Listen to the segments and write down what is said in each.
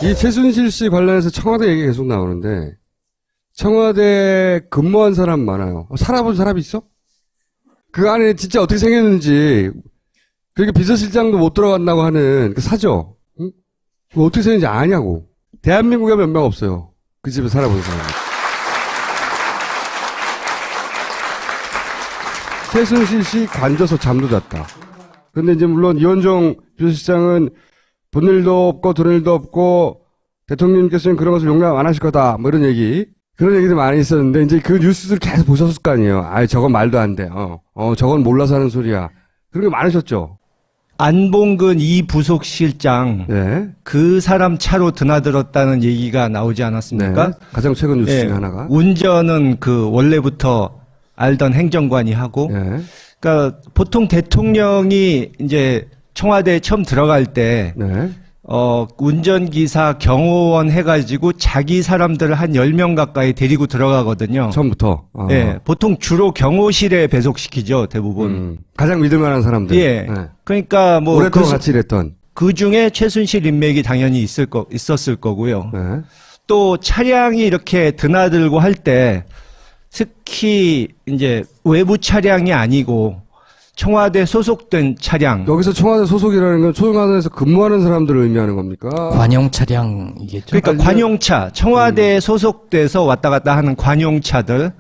이 최순실 씨 관련해서 청와대 얘기 계속 나오는데 청와대 근무한 사람 많아요. 살아본 사람 있어? 그 안에 진짜 어떻게 생겼는지 그러니까 비서실장도 못 들어간다고 하는 그 사저 응? 그거 어떻게 생겼는지 아냐고. 대한민국에 몇 명 없어요. 그 집에 살아본 사람이. 최순실 씨 관저서 잠도 잤다. 근데 이제 물론 이원종 비서실장은 본 일도 없고 들은 일도 없고 대통령님께서는 그런 것을 용납 안 하실 거다. 뭐 이런 얘기. 그런 얘기도 많이 있었는데 이제 그 뉴스들 계속 보셨을 거 아니에요. 아이 저건 말도 안 돼. 저건 몰라서 하는 소리야. 그런 게 많으셨죠. 안봉근 이 부속실장 네. 그 사람 차로 드나들었다는 얘기가 나오지 않았습니까? 네. 가장 최근 뉴스 중에 하나가. 운전은 그 원래부터 알던 행정관이 하고 네. 그러니까 보통 대통령이 이제 청와대에 처음 들어갈 때 네. 운전기사 경호원 해가지고 자기 사람들을 한 10명 가까이 데리고 들어가거든요. 처음부터. 예, 보통 주로 경호실에 배속시키죠, 대부분. 가장 믿을 만한 사람들. 예. 네. 그러니까 뭐 오랫동안 같이 일했던. 그 중에 최순실 인맥이 당연히 있었을 거고요. 네. 또 차량이 이렇게 드나들고 할 때 특히 이제 외부 차량이 아니고 청와대 소속된 차량. 여기서 청와대 소속이라는 건 청와대에서 근무하는 사람들을 의미하는 겁니까? 관용 차량이겠죠. 그러니까 관용차, 청와대에 소속돼서 왔다 갔다 하는 관용차들.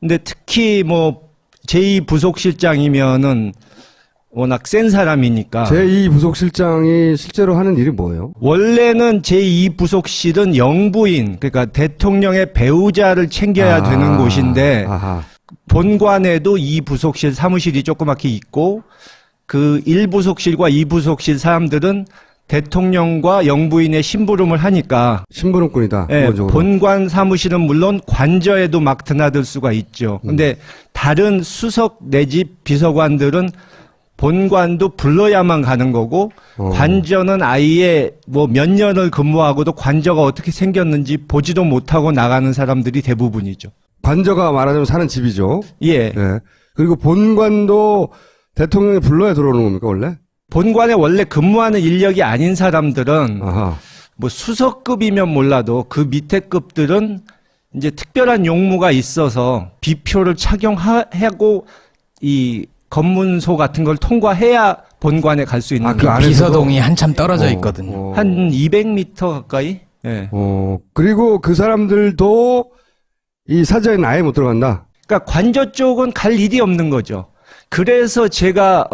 근데 특히 뭐 제2부속실장이면은 워낙 센 사람이니까. 제2부속실장이 실제로 하는 일이 뭐예요? 원래는 제2부속실은 영부인, 그러니까 대통령의 배우자를 챙겨야 되는 곳인데 아하. 본관에도 2부속실 사무실이 조그맣게 있고 그 1부속실과 2부속실 사람들은 대통령과 영부인의 심부름을 하니까 심부름꾼이다. 예, 기본적으로. 본관 사무실은 물론 관저에도 막 드나들 수가 있죠. 근데 다른 수석 내지 비서관들은 본관도 불러야만 가는 거고 관저는 아예 뭐 몇 년을 근무하고도 관저가 어떻게 생겼는지 보지도 못하고 나가는 사람들이 대부분이죠. 관저가 말하자면 사는 집이죠. 예. 네. 그리고 본관도 대통령이 불러야 들어오는 겁니까, 원래? 본관에 원래 근무하는 인력이 아닌 사람들은 아하. 뭐 수석급이면 몰라도 그 밑에 급들은 이제 특별한 용무가 있어서 비표를 착용하고 이 검문소 같은 걸 통과해야 본관에 갈 수 있는 그 안에서도? 비서동이 한참 떨어져 있거든요. 한 200m 가까이. 예. 그리고 그 사람들도 이 사저에는 아예 못 들어간다. 그러니까 관저 쪽은 갈 일이 없는 거죠. 그래서 제가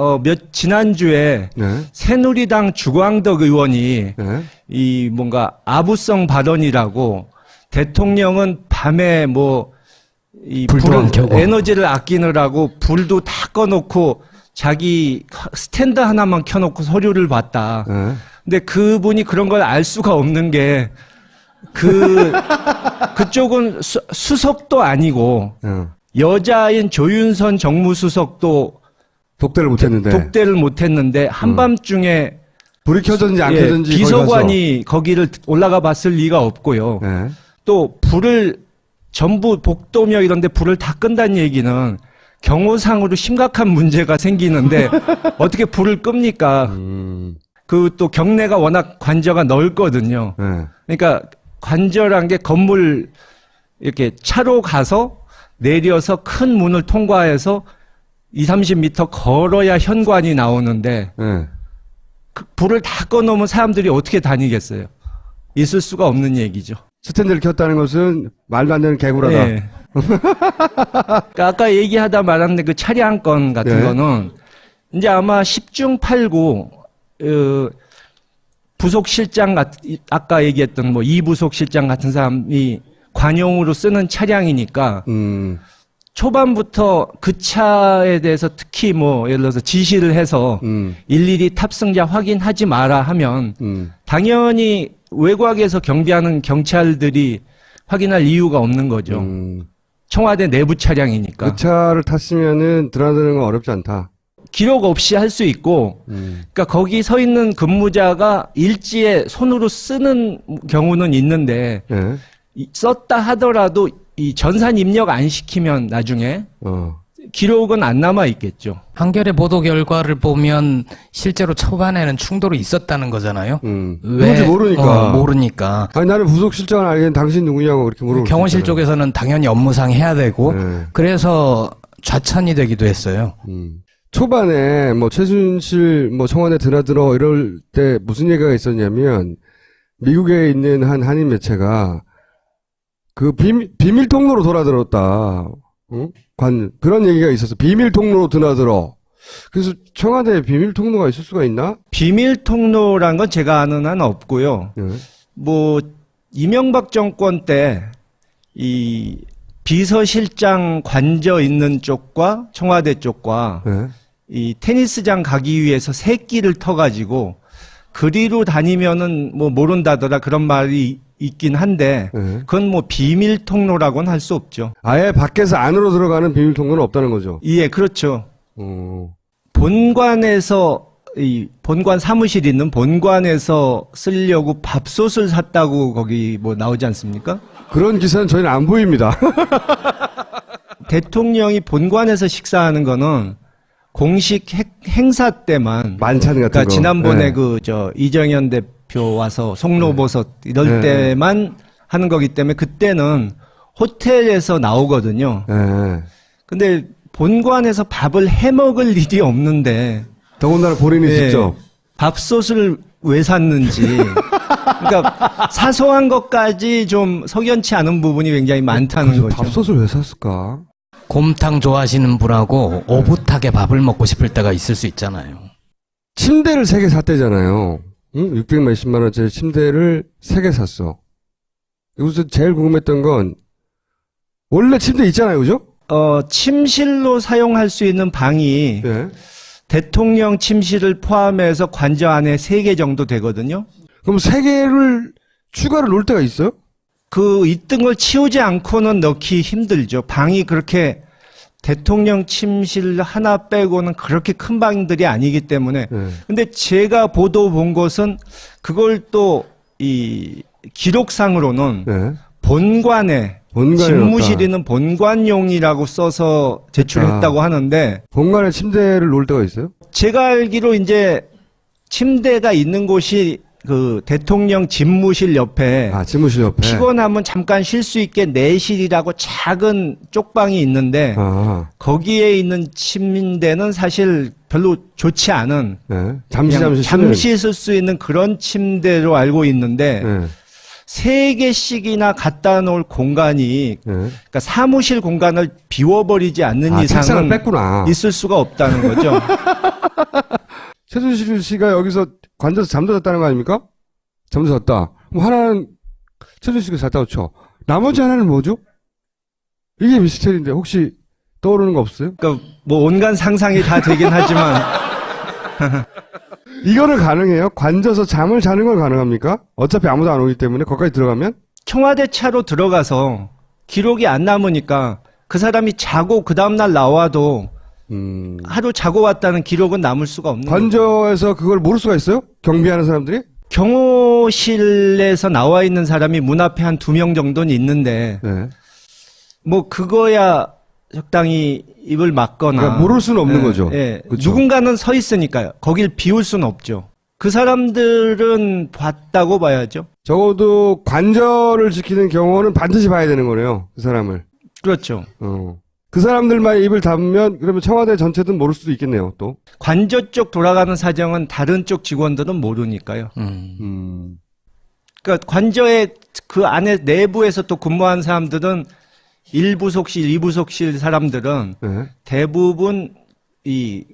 지난주에 네. 새누리당 주광덕 의원이 네. 이 뭔가 아부성 발언이라고 대통령은 밤에 뭐 이 불도 안 켜고. 에너지를 아끼느라고 불도 다 꺼놓고 자기 스탠드 하나만 켜놓고 서류를 봤다. 네. 근데 그분이 그런 걸 알 수가 없는 게 그쪽은 수석도 아니고 여자인 조윤선 정무수석도 독대를 못했는데. 독대를 못했는데 한밤중에 불이 켜졌는지 안 켜졌는지 비서관이 거기를 올라가 봤을 리가 없고요. 네. 또 불을 전부 복도며 이런 데 불을 다 끈다는 얘기는 경호상으로 심각한 문제가 생기는데 어떻게 불을 끕니까? 그 또 경내가 워낙 관저가 넓거든요. 네. 그러니까 관저란 게 건물 이렇게 차로 가서 내려서 큰 문을 통과해서 20-30m 걸어야 현관이 나오는데 네. 그 불을 다 꺼놓으면 사람들이 어떻게 다니겠어요? 있을 수가 없는 얘기죠. 스탠드를 켰다는 것은 말도 안 되는 개구라다. 네. 그러니까 아까 얘기하다 말았는데 그 차량건 같은 네. 거는 이제 아마 10중 8구 부속실장 아까 얘기했던 뭐 2부속실장 같은 사람이 관용으로 쓰는 차량이니까 초반부터 그 차에 대해서 특히 뭐 예를 들어서 지시를 해서 일일이 탑승자 확인하지 마라 하면 당연히 외곽에서 경비하는 경찰들이 확인할 이유가 없는 거죠. 청와대 내부 차량이니까. 그 차를 탔으면은 드나드는 건 어렵지 않다. 기록 없이 할 수 있고, 그러니까 거기 서 있는 근무자가 일지에 손으로 쓰는 경우는 있는데 썼다 하더라도 이 전산 입력 안 시키면 나중에 기록은 안 남아 있겠죠. 한겨레 보도 결과를 보면 실제로 초반에는 충돌이 있었다는 거잖아요. 누군지 모르니까. 모르니까. 아니 나는 부속실장을 알기엔 당신 누구냐고 그렇게 물어볼 수 경호실 있잖아요. 쪽에서는 당연히 업무상 해야 되고 네. 그래서 좌천이 되기도 했어요. 초반에 뭐 최순실 뭐 청와대 드나들어 이럴 때 무슨 얘기가 있었냐면 미국에 있는 한 한인 매체가 그 비밀 통로로 돌아들었다. 응? 그런 얘기가 있었어. 비밀 통로로 드나들어. 그래서 청와대에 비밀 통로가 있을 수가 있나? 비밀 통로란 건 제가 아는 한 없고요. 예. 뭐 이명박 정권 때 이 비서실장 관저 있는 쪽과 청와대 쪽과 예. 이 테니스장 가기 위해서 새끼를 터가지고 그리로 다니면은 뭐 모른다더라 그런 말이 있긴 한데 예. 그건 뭐 비밀 통로라고는 할 수 없죠. 아예 밖에서 안으로 들어가는 비밀 통로는 없다는 거죠. 예, 그렇죠. 어. 본관에서 이 본관 사무실 있는 본관에서 쓰려고 밥솥을 샀다고 거기 뭐 나오지 않습니까? 그런 기사는 저희는 안 보입니다. 대통령이 본관에서 식사하는 거는 공식 행사 때만 만찬 같은 그러니까 거. 지난번에 네. 그 저 이정현 대표 와서 송로버섯 이럴 네. 때만 하는 거기 때문에 그때는 호텔에서 나오거든요. 예. 근데 본관에서 밥을 해 먹을 일이 없는데 더군다나 본인이 예, 직접. 밥솥을 왜 샀는지 그러니까 사소한 것까지 좀 석연치 않은 부분이 굉장히 많다는 거죠. 밥솥을 왜 샀을까? 곰탕 좋아하시는 분하고 오붓하게 밥을 먹고 싶을 때가 있을 수 있잖아요. 침대를 3개 샀대잖아요. 응? 600 몇십만 원짜리 침대를 3개 샀어. 여기서 제일 궁금했던 건 원래 침대 있잖아요, 그죠? 침실로 사용할 수 있는 방이 예. 대통령 침실을 포함해서 관저 안에 3개 정도 되거든요. 그럼 3개를 추가로 놓을 때가 있어요? 그 있던 걸 치우지 않고는 넣기 힘들죠. 방이 그렇게 대통령 침실 하나 빼고는 그렇게 큰 방들이 아니기 때문에. 예. 근데 제가 보도 본 것은 그걸 또 이 기록상으로는 예. 본관에 집무실 넣었다. 있는 본관용이라고 써서 제출했다고 하는데 본관에 침대를 놓을 때가 있어요? 제가 알기로 이제 침대가 있는 곳이 그 대통령 집무실 옆에 아, 집무실 옆에. 피곤하면 잠깐 쉴 수 있게 내실이라고 작은 쪽방이 있는데 아, 거기에 있는 침대는 사실 별로 좋지 않은 예. 그냥 잠시 쉬는. 쓸 수 있는 그런 침대로 알고 있는데 예. 3개씩이나 갖다 놓을 공간이 예. 그러니까 사무실 공간을 비워버리지 않는 아, 책상을 이상은 뺐구나. 있을 수가 없다는 거죠. 최순실 씨가 여기서 관저에서 잠들었다는 거 아닙니까? 잠들었다. 그럼 하나는 최순실 씨가 잤다고 쳐. 나머지 하나는 뭐죠? 이게 미스터리인데 혹시 떠오르는 거 없어요? 그러니까 뭐 온갖 상상이 다 되긴 하지만 이거는 가능해요? 관저서 잠을 자는 건 가능합니까? 어차피 아무도 안 오기 때문에 거기까지 들어가면? 청와대 차로 들어가서 기록이 안 남으니까 그 사람이 자고 그 다음날 나와도 하루 자고 왔다는 기록은 남을 수가 없는 거죠. 관저에서 그걸 모를 수가 있어요? 경비하는 사람들이? 경호실에서 나와 있는 사람이 문 앞에 한 2명 정도는 있는데 네. 뭐 그거야 적당히 입을 막거나 그러니까 모를 수는 없는 예, 거죠. 예. 그쵸? 누군가는 서 있으니까요. 거길 비울 수는 없죠. 그 사람들은 봤다고 봐야죠. 적어도 관저를 지키는 경호는 반드시 봐야 되는 거네요. 그 사람을. 그렇죠. 그 사람들만 입을 닫으면 그러면 청와대 전체든 모를 수도 있겠네요. 또. 관저 쪽 돌아가는 사정은 다른 쪽 직원들은 모르니까요. 그러니까 관저에 그 안에 내부에서 또 근무하는 사람들은 1부속실, 2부속실 사람들은 네. 대부분 이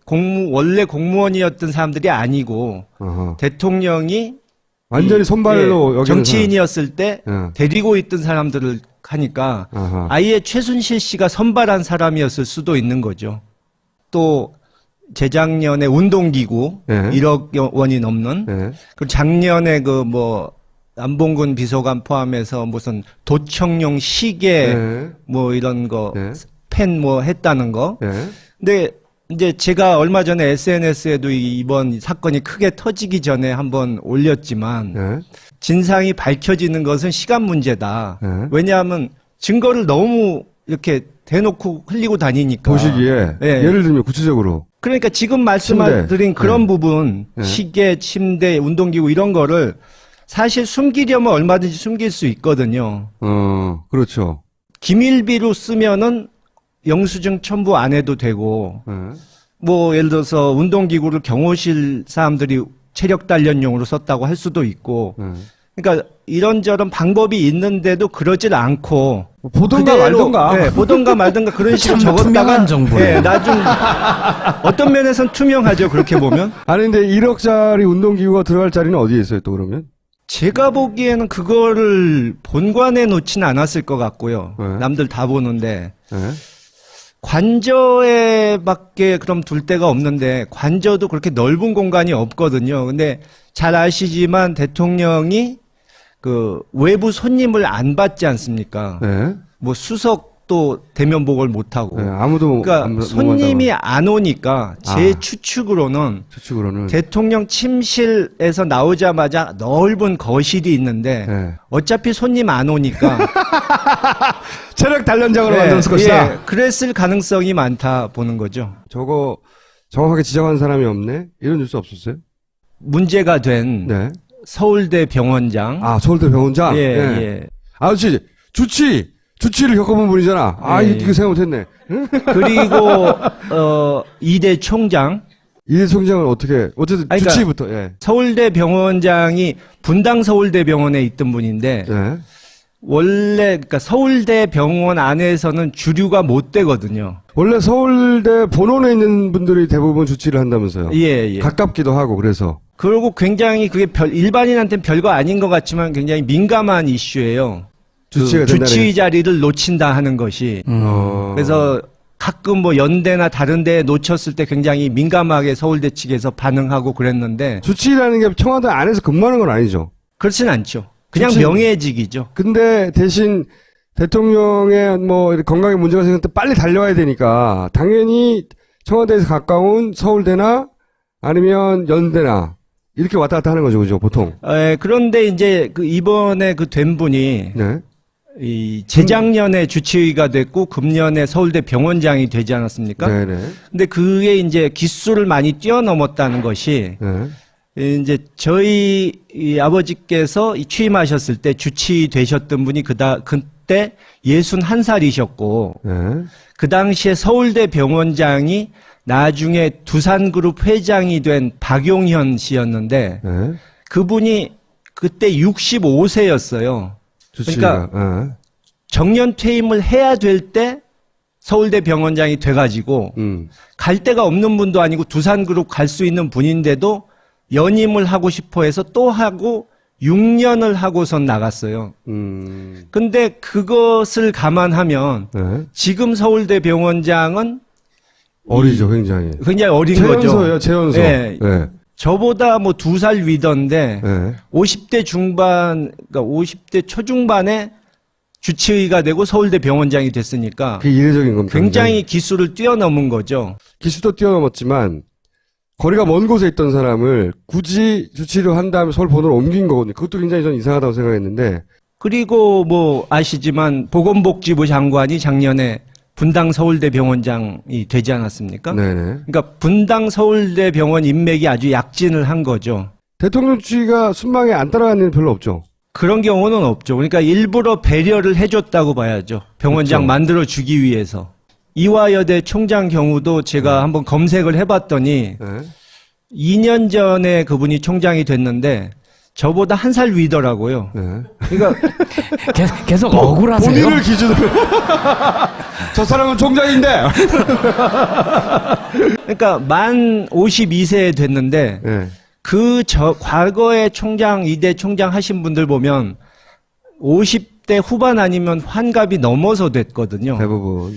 원래 공무원이었던 사람들이 아니고 어허. 대통령이 완전히 손발로 여기는 정치인이었을 때 사람. 예. 데리고 있던 사람들을 하니까 아하. 아예 최순실 씨가 선발한 사람이었을 수도 있는 거죠. 또 재작년에 운동기구 예. 1억 원이 넘는 예. 그리고 작년에 그 뭐 남봉근 비서관 포함해서 무슨 도청용 시계 예. 뭐 이런 거 예. 펜 뭐 했다는 거. 예. 근데 이제 제가 얼마 전에 SNS에도 이번 사건이 크게 터지기 전에 한번 올렸지만 예. 진상이 밝혀지는 것은 시간 문제다. 예. 왜냐하면 증거를 너무 이렇게 대놓고 흘리고 다니니까. 보시기에 예. 예를 들면 구체적으로 그러니까 지금 말씀드린 그런 네. 부분, 네. 시계, 침대, 운동기구 이런 거를 사실 숨기려면 얼마든지 숨길 수 있거든요. 그렇죠. 기밀비로 쓰면은 영수증 첨부 안 해도 되고, 예. 뭐 예를 들어서 운동기구를 경호실 사람들이 체력 단련용으로 썼다고 할 수도 있고, 예. 그러니까 이런저런 방법이 있는데도 그러질 않고 보던가 그대로, 말던가. 네, 보던가 말던가 그런 식으로 참 적었다가 투명한 정보예요. 네, 나중 어떤 면에서는 투명하죠. 그렇게 보면 아니 근데 1억짜리 운동기구가 들어갈 자리는 어디에 있어요 또 그러면? 제가 보기에는 그거를 본관에 놓지는 않았을 것 같고요. 네. 남들 다 보는데 예. 관저에밖에 그럼 둘 데가 없는데 관저도 그렇게 넓은 공간이 없거든요. 근데 잘 아시지만 대통령이 그 외부 손님을 안 받지 않습니까? 예. 뭐 수석도 대면 복을 못 하고. 예. 아무도 그러니까 못 손님이 만나고. 안 오니까 제 아. 추측으로는 추측으로는 대통령 침실에서 나오자마자 넓은 거실이 있는데 예. 어차피 손님 안 오니까 체력 단련장으로 네, 만들었을 것이다. 예, 그랬을 가능성이 많다 보는 거죠. 저거 정확하게 지적한 사람이 없네. 이런 뉴스 없었어요? 문제가 된 네. 서울대 병원장. 아 서울대 병원장. 예, 예. 예. 아저씨 주치를 겪어본 분이잖아. 아 예, 이거 생각 못했네. 그리고 이대 총장. 이대 총장은 어쨌든 아니, 그러니까 주치부터. 예. 서울대 병원장이 분당 서울대 병원에 있던 분인데 예. 원래 그러니까 서울대 병원 안에서는 주류가 못 되거든요. 원래 서울대 본원에 있는 분들이 대부분 주치를 한다면서요. 예, 예. 가깝기도 하고 그래서. 그리고 굉장히 그게 일반인한테는 별거 아닌 것 같지만 굉장히 민감한 이슈예요. 주치가 그 된다는 주치 자리를 놓친다 하는 것이. 그래서 가끔 뭐 연대나 다른 데에 놓쳤을 때 굉장히 민감하게 서울대 측에서 반응하고 그랬는데 주치라는 게 청와대 안에서 근무하는 건 아니죠. 그렇진 않죠. 그냥 주치- 명예직이죠. 근데 대신 대통령의 뭐 이렇게 건강에 문제가 생길 때 빨리 달려와야 되니까 당연히 청와대에서 가까운 서울대나 아니면 연대나 이렇게 왔다 갔다 하는 거죠, 그죠, 보통. 그런데 이제 그 이번에 그 된 분이 네. 이 재작년에 주치의가 됐고 금년에 서울대 병원장이 되지 않았습니까? 네네. 근데 그게 이제 기수를 많이 뛰어넘었다는 것이 네. 이제 저희 이 아버지께서 취임하셨을 때 주치의 되셨던 분이 그때 61살이셨고 네. 그 당시에 서울대 병원장이 나중에 두산그룹 회장이 된 박용현 씨였는데 네. 그분이 그때 65세였어요. 주치가. 정년 퇴임을 해야 될 때 서울대 병원장이 돼가지고 갈 데가 없는 분도 아니고 두산그룹 갈 수 있는 분인데도 연임을 하고 싶어 해서 또 하고 6년을 하고선 나갔어요. 근데 그것을 감안하면 네. 지금 서울대 병원장은 어리죠, 굉장히. 굉장히 어린 거죠. 최연소예요, 최연소. 네. 네. 저보다 뭐 2살 위던데 네. 50대 중반, 그러니까 50대 초중반에 주치의가 되고 서울대 병원장이 됐으니까 그게 이례적인 겁니다. 굉장히 기수를 뛰어넘은 거죠. 기수도 뛰어넘었지만 거리가 먼 곳에 있던 사람을 굳이 주치의로 한 다음에 서울 본원으로 옮긴 거거든요. 그것도 굉장히 저는 이상하다고 생각했는데. 그리고 뭐 아시지만 보건복지부 장관이 작년에 분당 서울대 병원장이 되지 않았습니까? 네네. 그러니까 분당 서울대 병원 인맥이 아주 약진을 한 거죠. 대통령 주치의가 순방에 안 따라가는 일은 별로 없죠. 그런 경우는 없죠. 그러니까 일부러 배려를 해줬다고 봐야죠. 병원장 그렇죠. 만들어주기 위해서. 이화여대 총장 경우도 제가 한번 검색을 해봤더니 네. 2년 전에 그분이 총장이 됐는데 저보다 한 살 위더라고요. 네. 그러니까 계속 억울하세요? 본인을 기준으로. 저 사람은 총장인데. 그러니까 만 52세에 됐는데 네. 과거에 총장, 이대 총장 하신 분들 보면 50대 후반 아니면 환갑이 넘어서 됐거든요. 대부분.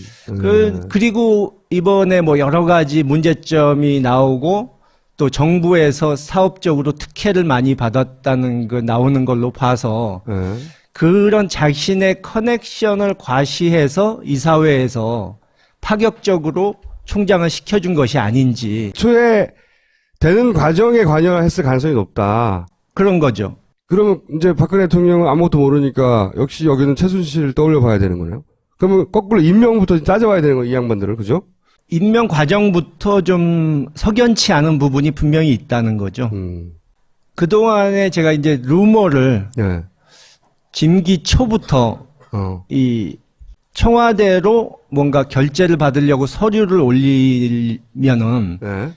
그리고 이번에 뭐 여러 가지 문제점이 나오고 또 정부에서 사업적으로 특혜를 많이 받았다는 거 나오는 걸로 봐서 네. 그런 자신의 커넥션을 과시해서 이사회에서 파격적으로 총장을 시켜준 것이 아닌지 초에 되는 과정에 관여를 했을 가능성이 높다. 그런 거죠. 그러면 이제 박근혜 대통령은 아무것도 모르니까 역시 여기는 최순실을 떠올려 봐야 되는 거네요. 그러면 거꾸로 임명부터 따져봐야 되는 거예요, 이 양반들을. 그죠? 임명 과정부터 좀 석연치 않은 부분이 분명히 있다는 거죠. 그동안에 제가 이제 루머를 예. 임기 초부터 이 청와대로 뭔가 결재를 받으려고 서류를 올리면은 예.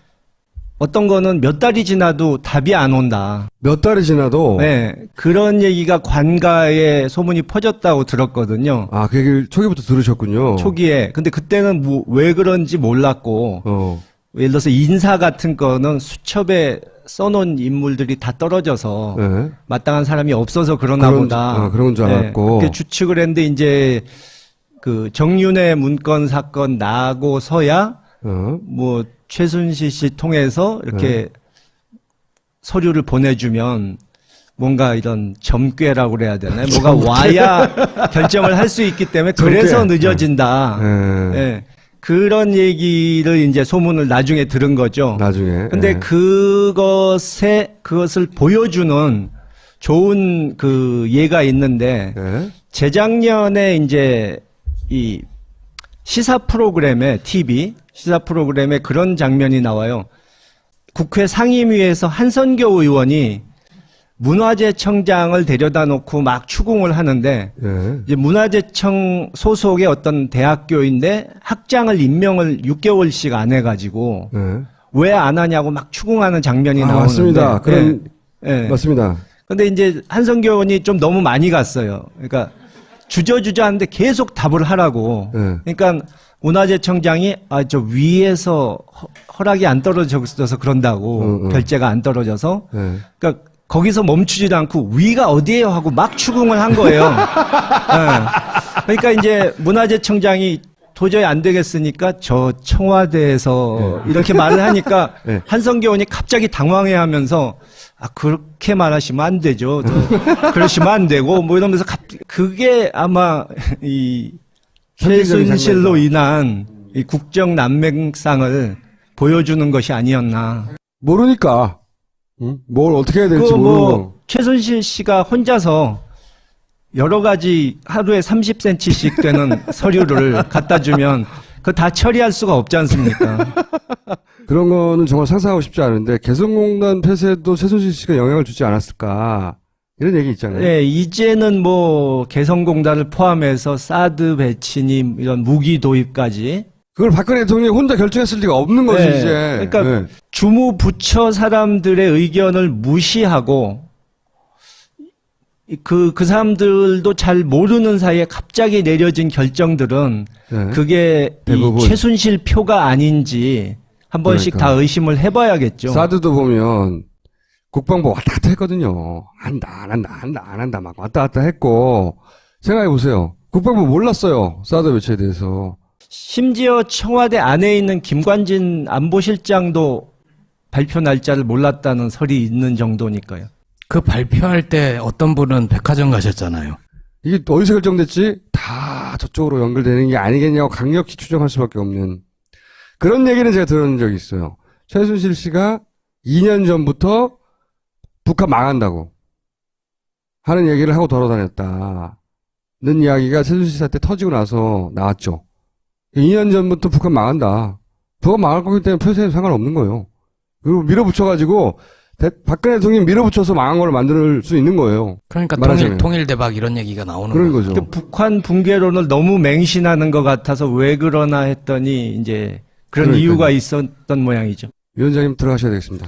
어떤 거는 몇 달이 지나도 답이 안 온다. 몇 달이 지나도. 네. 그런 얘기가 관가에 소문이 퍼졌다고 들었거든요. 아, 그 얘기를 초기부터 들으셨군요. 초기에. 근데 그때는 뭐 왜 그런지 몰랐고, 예를 들어서 인사 같은 거는 수첩에 써놓은 인물들이 다 떨어져서 예. 마땅한 사람이 없어서 그러나 보다. 그런 줄 알았고. 그렇게 추측을 했는데 이제 그 정윤회 문건 사건 나고서야 뭐 최순실 씨 통해서 이렇게 서류를 보내주면 뭔가 이런 점괘라고 그래야 되나요? 뭐가 와야 결정을 할 수 있기 때문에 그래서 늦어진다. 예. 그런 얘기를 이제 소문을 나중에 들은 거죠. 나중에. 근데 그것을 보여주는 좋은 그 예가 있는데 재작년에 이제 이 시사 프로그램에 시사 프로그램에 그런 장면이 나와요. 국회 상임위에서 한선교 의원이 문화재청장을 데려다 놓고 막 추궁을 하는데 이제 문화재청 소속의 어떤 대학교인데 학장을 임명을 6개월씩 안 해가지고 왜 안 하냐고 막 추궁하는 장면이 나오는데 맞습니다. 그런 맞습니다. 근데 이제 한선교 의원이 좀 너무 많이 갔어요. 그러니까 주저주저하는데 계속 답을 하라고. 그러니까 문화재청장이 저 위에서 허락이 안 떨어져서 그런다고 결재가 안 떨어져서 그러니까 거기서 멈추지도 않고 위가 어디에요 하고 막 추궁을 한 거예요. 그러니까 이제 문화재청장이 도저히 안 되겠으니까 저 청와대에서 이렇게 말을 하니까 한성교 의원이 갑자기 당황해하면서 그렇게 말하시면 안 되죠. 그러시면 안 되고 뭐 이러면서 그게 아마 이 최순실로 인한 이 국정 난맥상을 보여주는 것이 아니었나. 모르니까 뭘 어떻게 해야 될지 모르고. 최순실 씨가 혼자서 여러 가지 하루에 30cm씩 되는 서류를 갖다 주면 그거 다 처리할 수가 없지 않습니까? 그런 거는 정말 상상하고 싶지 않은데 개성공단 폐쇄도 최순실 씨가 영향을 주지 않았을까 이런 얘기 있잖아요. 네, 이제는 뭐 개성공단을 포함해서 사드 배치니 이런 무기 도입까지 그걸 박근혜 대통령이 혼자 결정했을 리가 없는 거지 이제. 그러니까 주무부처 사람들의 의견을 무시하고 그 사람들도 잘 모르는 사이에 갑자기 내려진 결정들은 그게 이 최순실 표가 아닌지 한 번씩 다 의심을 해봐야겠죠. 사드도 보면 국방부 왔다 갔다 했거든요. 안 한다 막 왔다 갔다 했고 생각해 보세요. 국방부 몰랐어요. 사드 배치에 대해서. 심지어 청와대 안에 있는 김관진 안보실장도 발표 날짜를 몰랐다는 설이 있는 정도니까요. 그 발표할 때 어떤 분은 백화점 가셨잖아요. 이게 어디서 결정됐지? 다 저쪽으로 연결되는 게 아니겠냐고 강력히 추정할 수밖에 없는 그런 얘기는 제가 들은 적이 있어요. 최순실 씨가 2년 전부터 북한 망한다고 하는 얘기를 하고 돌아다녔다는 이야기가 최순실 사태 터지고 나서 나왔죠. 2년 전부터 북한 망한다. 북한 망할 거기 때문에 폐쇄해도 상관없는 거예요. 그리고 밀어붙여가지고 박근혜 대통령이 밀어붙여서 망한 걸 만들 수 있는 거예요. 그러니까 통일 대박 이런 얘기가 나오는 그런 거죠. 그러니까 북한 붕괴론을 너무 맹신하는 것 같아서 왜 그러나 했더니 이제 그런 이유가 있었던 모양이죠. 위원장님 들어가셔야 되겠습니다.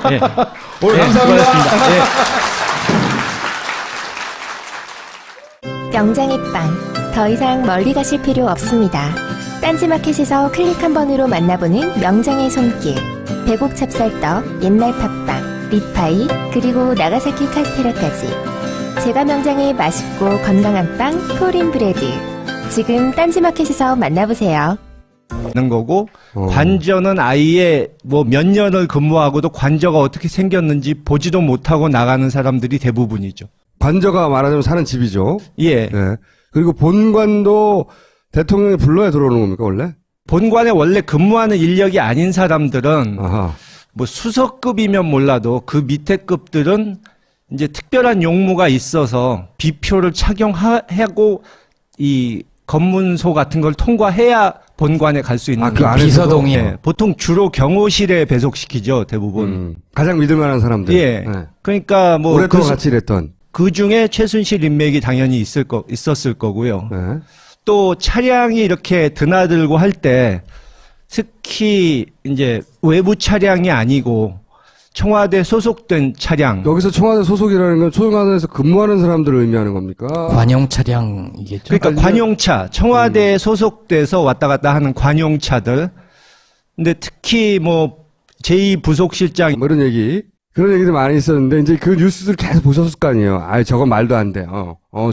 네. 오늘 감사합니다. 명장의 빵. 더 이상 멀리 가실 필요 없습니다. 딴지마켓에서 클릭 한 번으로 만나보는 명장의 손길. 배곡 찹쌀떡, 옛날 팥빵, 리파이, 그리고 나가사키 카스테라까지. 제가 명장의 맛있고 건강한 빵, 포린 브레드. 지금 딴지마켓에서 만나보세요. 는 거고 관저는 아예 뭐 몇 년을 근무하고도 관저가 어떻게 생겼는지 보지도 못하고 나가는 사람들이 대부분이죠. 관저가 말하자면 사는 집이죠. 예. 네. 그리고 본관도 대통령이 불러야 들어오는 겁니까 원래? 본관에 원래 근무하는 인력이 아닌 사람들은 뭐 수석급이면 몰라도 그 밑에 급들은 이제 특별한 용무가 있어서 비표를 착용하고 이 검문소 같은 걸 통과해야 본관에 갈 수 있는 그 안에서도? 비서동이요. 예, 보통 주로 경호실에 배속시키죠, 대부분. 가장 믿을 만한 사람들. 예. 네. 그러니까 뭐 오랫동안 같이 일했던. 그 중에 최순실 인맥이 당연히 있었을 거고요. 네. 또 차량이 이렇게 드나들고 할 때 특히 이제 외부 차량이 아니고 청와대 소속된 차량. 여기서 청와대 소속이라는 건 청와대에서 근무하는 사람들을 의미하는 겁니까? 관용 차량이겠죠. 그러니까 관용차, 청와대에 소속돼서 왔다 갔다 하는 관용차들. 근데 특히 뭐 제2부속실장 뭐 이런 얘기. 그런 얘기도 많이 있었는데, 이제 그 뉴스들 계속 보셨을 거 아니에요. 저건 말도 안 돼.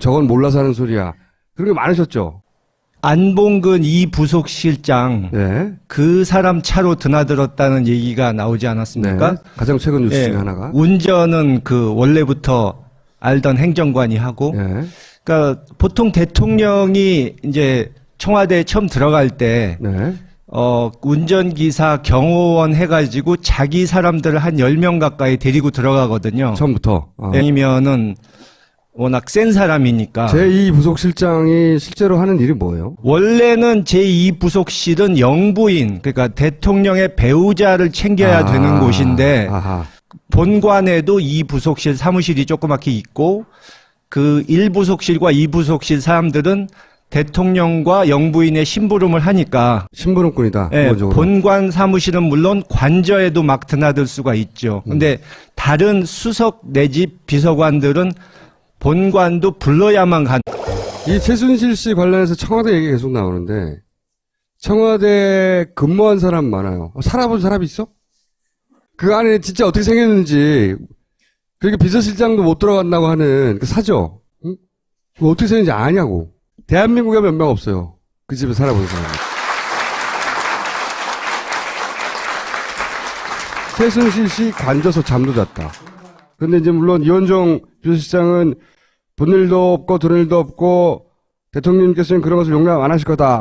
저건 몰라서 하는 소리야. 그런 게 많으셨죠? 안봉근 2부속실장 네. 그 사람 차로 드나들었다는 얘기가 나오지 않았습니까? 네. 가장 최근 뉴스 예, 중에 하나가. 운전은 그 원래부터 알던 행정관이 하고, 네. 그러니까 보통 대통령이 이제 청와대에 처음 들어갈 때, 네. 운전기사 경호원 해가지고 자기 사람들을 한 10명 가까이 데리고 들어가거든요. 처음부터. 아니면은 워낙 센 사람이니까. 제2부속실장이 실제로 하는 일이 뭐예요? 원래는 제2부속실은 영부인, 그러니까 대통령의 배우자를 챙겨야 되는 곳인데, 아하. 본관에도 2부속실 사무실이 조그맣게 있고, 그 1부속실과 2부속실 사람들은 대통령과 영부인의 심부름을 하니까, 심부름꾼이다. 예, 기본적으로. 본관 사무실은 물론 관저에도 막 드나들 수가 있죠. 근데 다른 수석 내지 비서관들은 본관도 불러야만 간. 이 최순실 씨 관련해서 청와대 얘기 계속 나오는데, 청와대 근무한 사람 많아요. 살아본 사람 있어? 그 안에 진짜 어떻게 생겼는지, 그러니까 비서실장도 못 들어간다고 하는 그 사저, 응? 그거 어떻게 생겼는지 아냐고. 대한민국에 몇 명 없어요. 그 집에 살아본 사람. 최순실 씨 관져서 잠도 잤다. 근데 이제 물론 이원정 비서실장은 본 일도 없고 들은 일도 없고 대통령님께서는 그런 것을 용납 안 하실 거다.